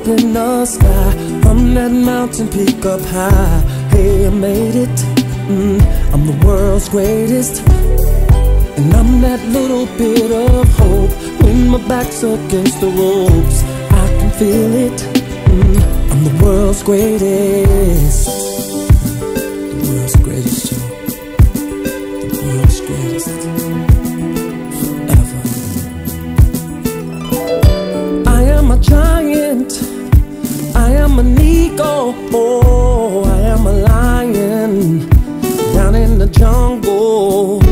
up in the sky, from that mountain peak up high. Hey, I made it. I'm the world's greatest, and I'm that little bit of hope. When my back's against the ropes, I can feel it. I'm the world's greatest. The world's greatest, Joe. The world's greatest. Forever. I am a giant, I am an eagle, oh, I am a lion down in the jungle.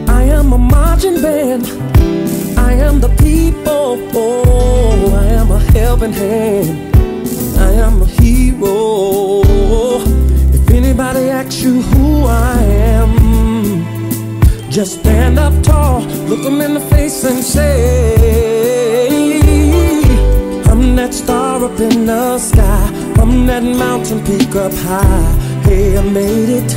I am a marching band, I am the people, oh, I am a helping hand, I am a hero. If anybody asks you who I am, just stand up tall, look them in the face and say, I'm that star up in the sky, from that mountain peak up high. Hey, I made it.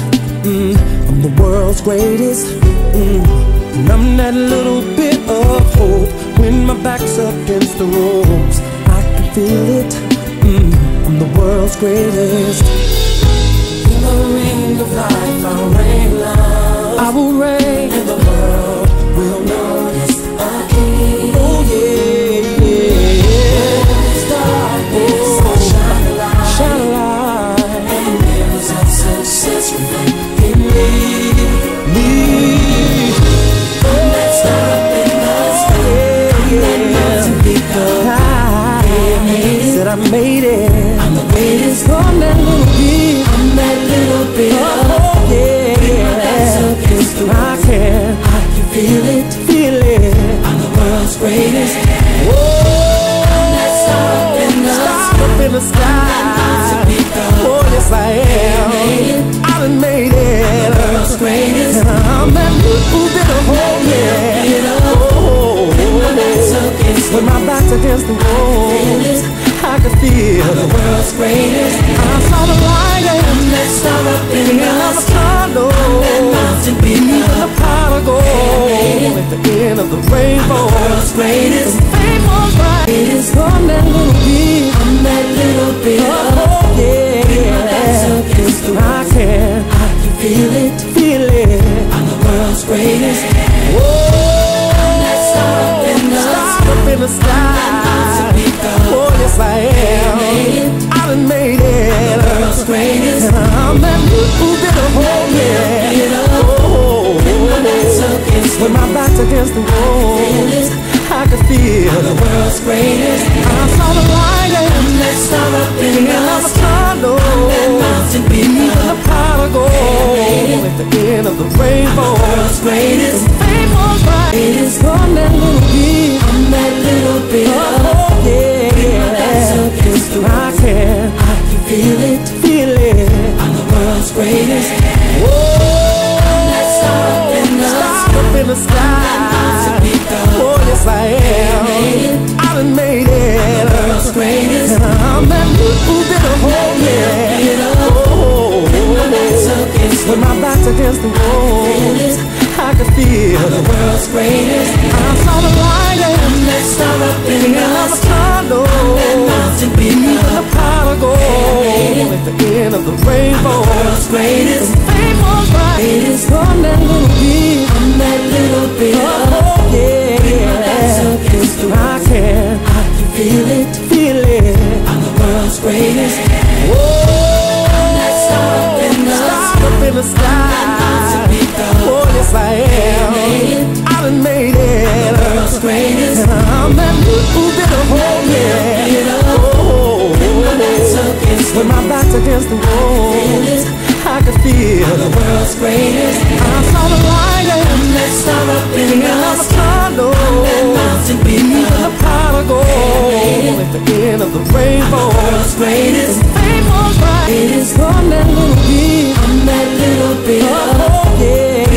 I'm the world's greatest. And I'm that little bit of hope. When my back's against the ropes, I can feel it. I'm the world's greatest. In the ring of life, I'll reign love. I will reign, and the world will notice a king. Oh yeah, yeah. Shine a light, shine a light, and mirrors of success reflect in me. I'm that star up in the sky, I'm that mountain peak up high. Said I made it. I'm the greatest. I'm that little bit. I'm that little bit. Oh yeah, I can feel it, feel it. I'm the world's greatest. Whoa, I'm that star up in the sky. Oh yes I am. I done made it. The world's greatest. And I'm that little bit of hope, yeah. Oh, when my back's against the wall, I can feel the world's greatest. I saw the light and that star up in the sky. That mountain peak, even the pot of gold at the end of the rainbow. The world's greatest. The fame was right. I'm that little bit. I'm that little bit. Oh yeah, I can feel it, feel it. I'm the world's greatest. Whoa, I'm that star up in the sky. Oh yes I am. I done made it. The world's greatest. And I'm that little bit of hope, yeah. Oh, when my back's against the wall, I can feel the world's greatest. I saw the light and that star up in the sky. That mountain peak, even the pot of gold at the end of the rainbow. The world's greatest. The fame was right. I'm that little bit. I'm that little bit. Oh yeah, I can feel it, feel it. I'm the world's greatest. Whoa, I'm that star up in the sky. Oh yes I am. I done made it. The world's greatest. And I'm that little bit of hope, yeah. Oh, when my back's against the wall, I can feel the world's greatest. I saw the light and that star up in the sky. That mountain peak, even the pot of gold at the end of the rainbow. The world's greatest. The fame was right. I'm that little bit. I'm that little bit. Oh yeah, I can feel it, feel it. I'm the world's greatest. Whoa, I'm that star up in the sky. Oh yes I am. I done made it. The world's greatest. And I'm that little bit of hope, yeah. Oh, when my back's against the wall, I can feel the world's greatest. I saw the light and that star up in the sky. That mountain peak, even the pot of gold at the end of the rainbow. The world's greatest. The fame was right. I'm that little bit. I'm that little bit. Oh yeah,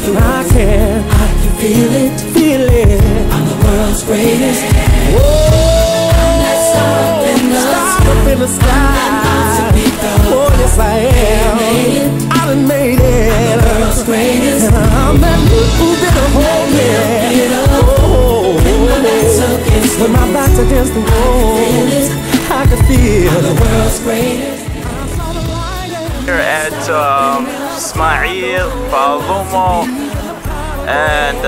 I can feel it, feel it. I'm the world's greatest. Whoa, I'm that star up in the sky. Oh yes I am. I done made it. The world's greatest. And I'm that little bit of hope, yeah. Oh, when my back's against the wall, the world's greatest. Here at Ismail, Palumo, and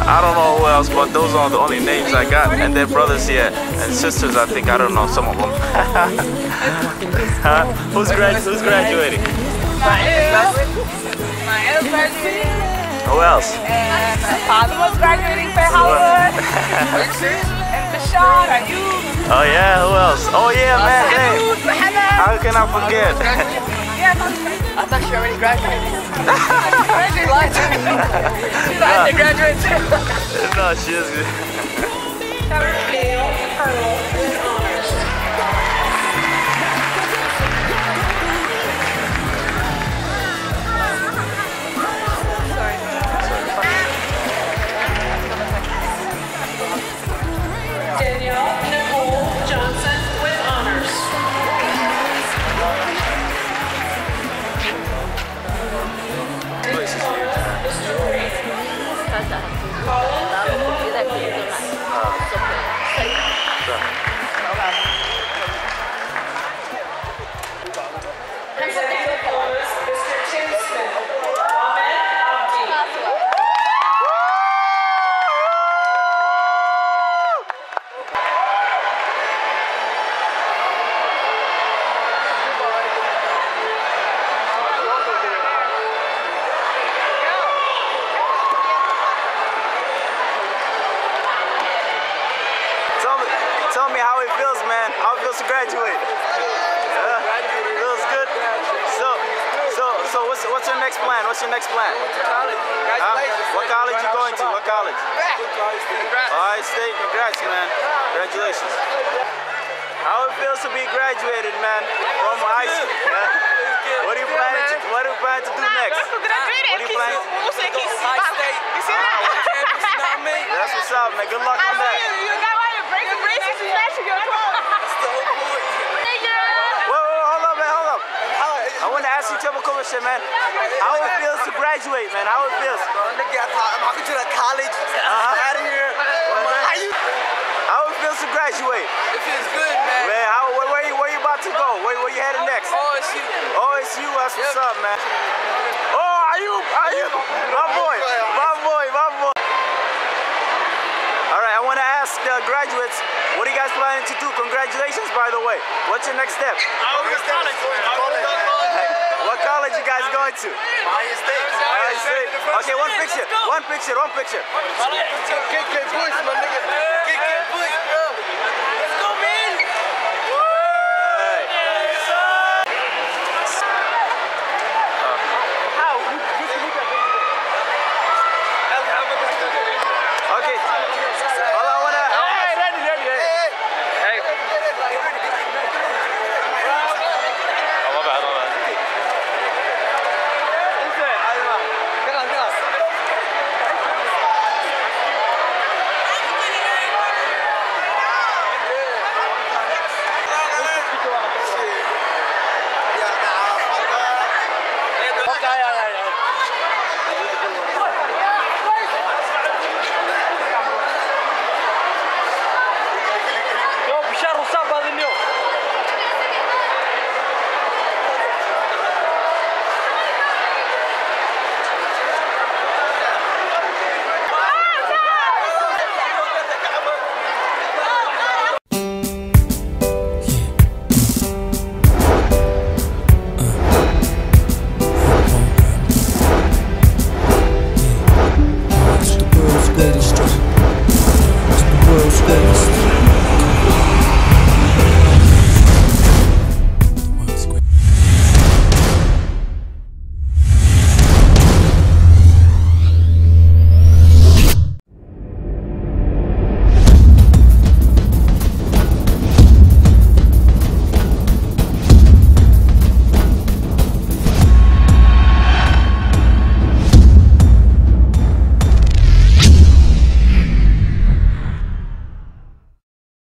I don't know who else, but those are the only names I got. And their brothers here and sisters, I think. I don't know some of them. Who's graduating? Ismail's graduating. Who else? And Palumo's graduating for Hollywood. And Bashan, are you? Oh yeah, who else? Oh yeah, man. Hey. How can I forget? Yeah, I thought she already graduated. She lied to me. I had to graduate too. No, she is. Danielle Nicole Johnson with honors. Presenting the photos, Mr. Tim Smith, Ahmed Abdi. Tell me how it feels, man. How it feels to graduate. Feels good. So what's your next plan? What's your next plan? What college you going to? What college? Ohio State. Congrats, man. Congratulations. How it feels to be graduated, man, from high school. What do you plan to do next? What do you plan to do? That's what's up, man. Good luck on that. Hold up. I want to ask you a question, man. How it feels to graduate, man? How it feels? I'm talking to the college. Out of here. How it feels to graduate? It feels good, man. Man, where you about to go? Where you headed next? OSU. OSU, that's what's up, man. Oh, are you? My boy. All right, I want to ask the graduates, what are you guys planning to do? Congratulations, by the way. What's your next step? What college you guys going to? Ohio State. Ohio State. Okay, one picture. Kick Bush, my nigga. Kick Bush.